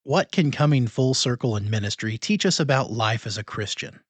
What can coming full circle in ministry teach us about life as a Christian?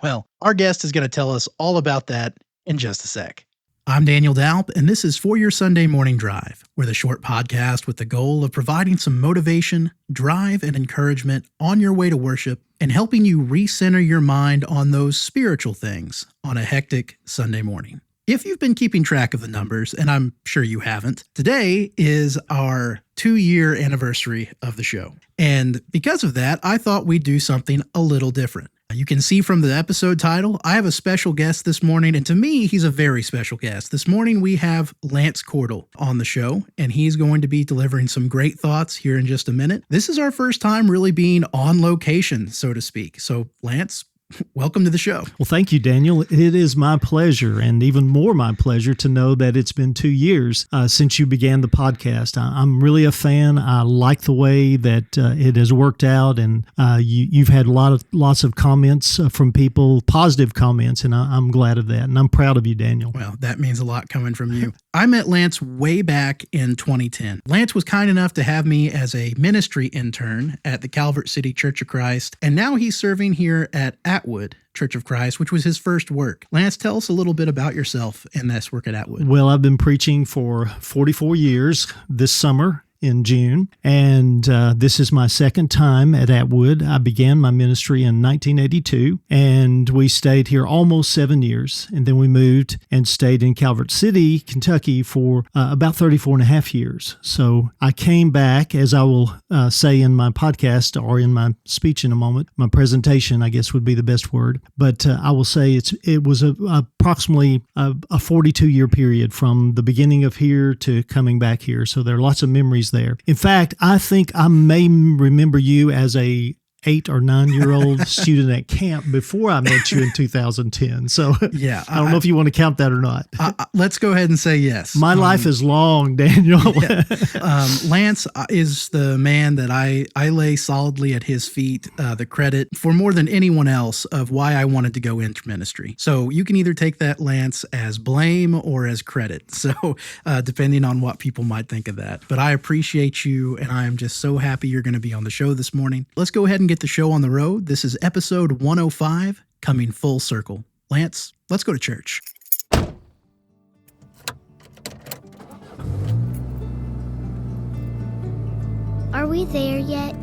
Well, our guest is going to tell us all about that in just a sec. I'm Daniel Dalp, and this is For Your Sunday Morning Drive. We're the short podcast with the goal of providing some motivation, drive, and encouragement on your way to worship and helping you recenter your mind on those spiritual things on a hectic Sunday morning. If you've been keeping track of the numbers, and I'm sure you haven't, today is our 2-year anniversary of the show. And because of that, I thought we'd do something a little different. You can see from the episode title, I have a special guest this morning, and to me, he's a very special guest. This morning, we have Lance Cordle on the show, and he's going to be delivering some great thoughts here in just a minute. This is our first time really being on location, so to speak. So, Lance, welcome to the show. Well, thank you, Daniel. It is my pleasure, and even more my pleasure to know that it's been 2 years since you began the podcast. I'm really a fan. I like the way that it has worked out, and you've had lots of comments from people, positive comments, and I'm glad of that, and I'm proud of you, Daniel. Well, that means a lot coming from you. I met Lance way back in 2010. Lance was kind enough to have me as a ministry intern at the Calvert City Church of Christ, and now he's serving here at Atwood Church of Christ, which was his first work. Lance, tell us a little bit about yourself and this work at Atwood. Well, I've been preaching for 44 years this summer in June, and this is my second time at Atwood. I began my ministry in 1982, and we stayed here almost 7 years, and then we moved and stayed in Calvert City, Kentucky for about 34 and a half years. So I came back, as I will say in my podcast or in my speech in a moment, my presentation, I guess would be the best word, but I will say it was approximately a 42-year period from the beginning of here to coming back here. So there are lots of memories there. In fact, I think I may remember you as a 8 or 9-year-old student at camp before I met you in 2010. So yeah, I don't know if you want to count that or not. Let's go ahead and say yes. My life is long, Daniel. Yeah. Lance is the man that I lay solidly at his feet the credit for more than anyone else of why I wanted to go into ministry. So you can either take that, Lance, as blame or as credit. So depending on what people might think of that. But I appreciate you, and I am just so happy you're going to be on the show this morning. Let's go ahead and get the show on the road. This is episode 105, coming full circle. Lance, let's go to church. Are we there yet?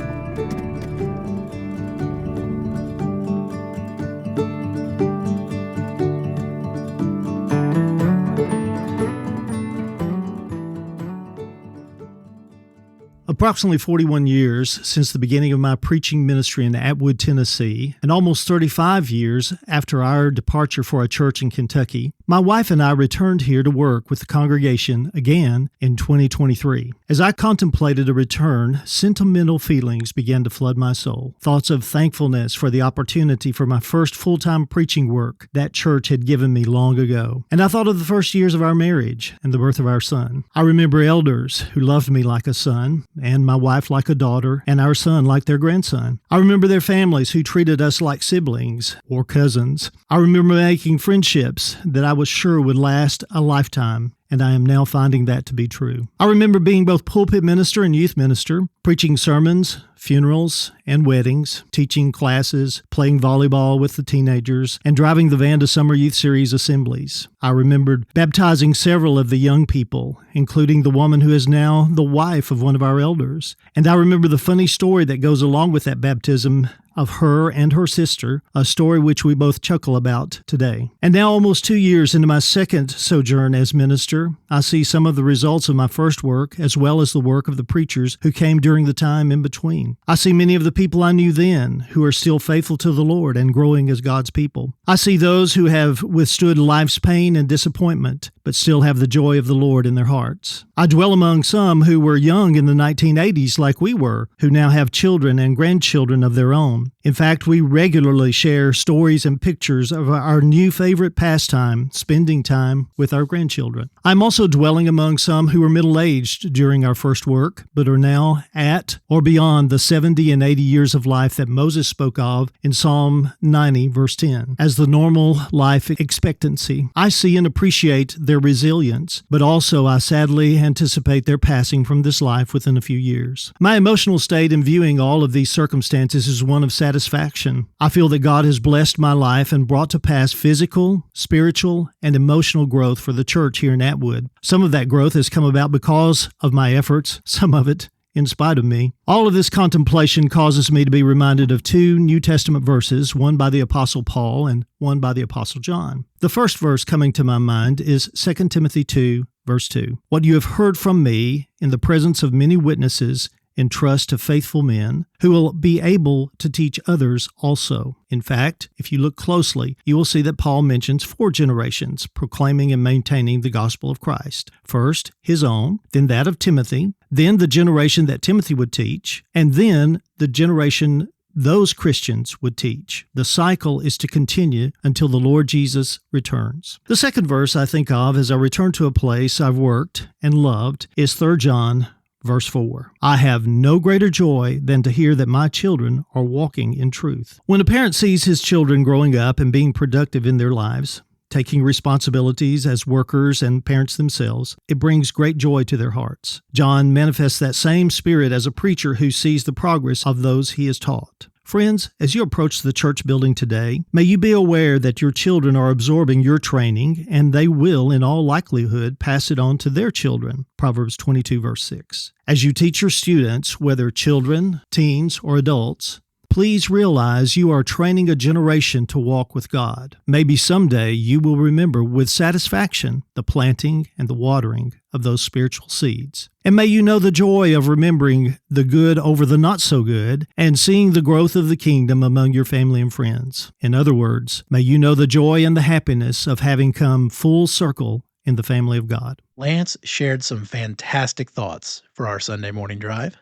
Approximately 41 years since the beginning of my preaching ministry in Atwood, Tennessee, and almost 35 years after our departure for a church in Kentucky, my wife and I returned here to work with the congregation again in 2023. As I contemplated a return, sentimental feelings began to flood my soul. Thoughts of thankfulness for the opportunity for my first full-time preaching work that church had given me long ago. And I thought of the first years of our marriage and the birth of our son. I remember elders who loved me like a son, and my wife like a daughter, and our son like their grandson. I remember their families who treated us like siblings or cousins. I remember making friendships that I was sure would last a lifetime, and I am now finding that to be true. I remember being both pulpit minister and youth minister, preaching sermons, funerals, and weddings, teaching classes, playing volleyball with the teenagers, and driving the van to summer youth series assemblies. I remembered baptizing several of the young people, including the woman who is now the wife of one of our elders. And I remember the funny story that goes along with that baptism of her and her sister, a story which we both chuckle about today. And now, almost 2 years into my second sojourn as minister, I see some of the results of my first work, as well as the work of the preachers who came during the time in between. I see many of the people I knew then who are still faithful to the Lord and growing as God's people. I see those who have withstood life's pain and disappointment, but still have the joy of the Lord in their hearts. I dwell among some who were young in the 1980s like we were, who now have children and grandchildren of their own. them. In fact, we regularly share stories and pictures of our new favorite pastime, spending time with our grandchildren. I'm also dwelling among some who were middle-aged during our first work, but are now at or beyond the 70 and 80 years of life that Moses spoke of in Psalm 90, verse 10, as the normal life expectancy. I see and appreciate their resilience, but also I sadly anticipate their passing from this life within a few years. My emotional state in viewing all of these circumstances is one of satisfaction. I feel that God has blessed my life and brought to pass physical, spiritual, and emotional growth for the church here in Atwood. Some of that growth has come about because of my efforts, some of it in spite of me. All of this contemplation causes me to be reminded of two New Testament verses, one by the Apostle Paul and one by the Apostle John. The first verse coming to my mind is 2 Timothy 2, verse 2. What you have heard from me in the presence of many witnesses, entrust to faithful men who will be able to teach others also. In fact, if you look closely, you will see that Paul mentions 4 generations proclaiming and maintaining the gospel of Christ. First, his own, then that of Timothy, then the generation that Timothy would teach, and then the generation those Christians would teach. The cycle is to continue until the Lord Jesus returns. The second verse I think of as I return to a place I've worked and loved is 3 John Verse 4, I have no greater joy than to hear that my children are walking in truth. When a parent sees his children growing up and being productive in their lives, taking responsibilities as workers and parents themselves, it brings great joy to their hearts. John manifests that same spirit as a preacher who sees the progress of those he has taught. Friends, as you approach the church building today, may you be aware that your children are absorbing your training, and they will, in all likelihood, pass it on to their children. Proverbs 22, verse 6. As you teach your students, whether children, teens, or adults, please realize you are training a generation to walk with God. Maybe someday you will remember with satisfaction the planting and the watering of those spiritual seeds. And may you know the joy of remembering the good over the not so good and seeing the growth of the kingdom among your family and friends. In other words, may you know the joy and the happiness of having come full circle in the family of God. Lance shared some fantastic thoughts for our Sunday morning drive.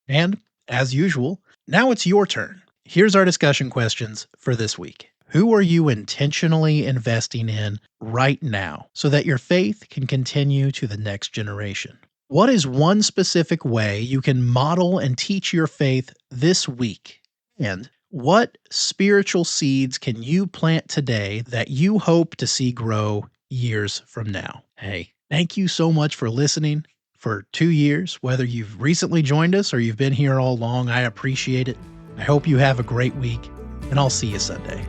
And, as usual, now it's your turn. Here's our discussion questions for this week. Who are you intentionally investing in right now so that your faith can continue to the next generation? What is one specific way you can model and teach your faith this week? And what spiritual seeds can you plant today that you hope to see grow years from now? Hey, thank you so much for listening for 2 years. Whether you've recently joined us or you've been here all along, I appreciate it. I hope you have a great week, and I'll see you Sunday.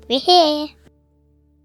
We're here.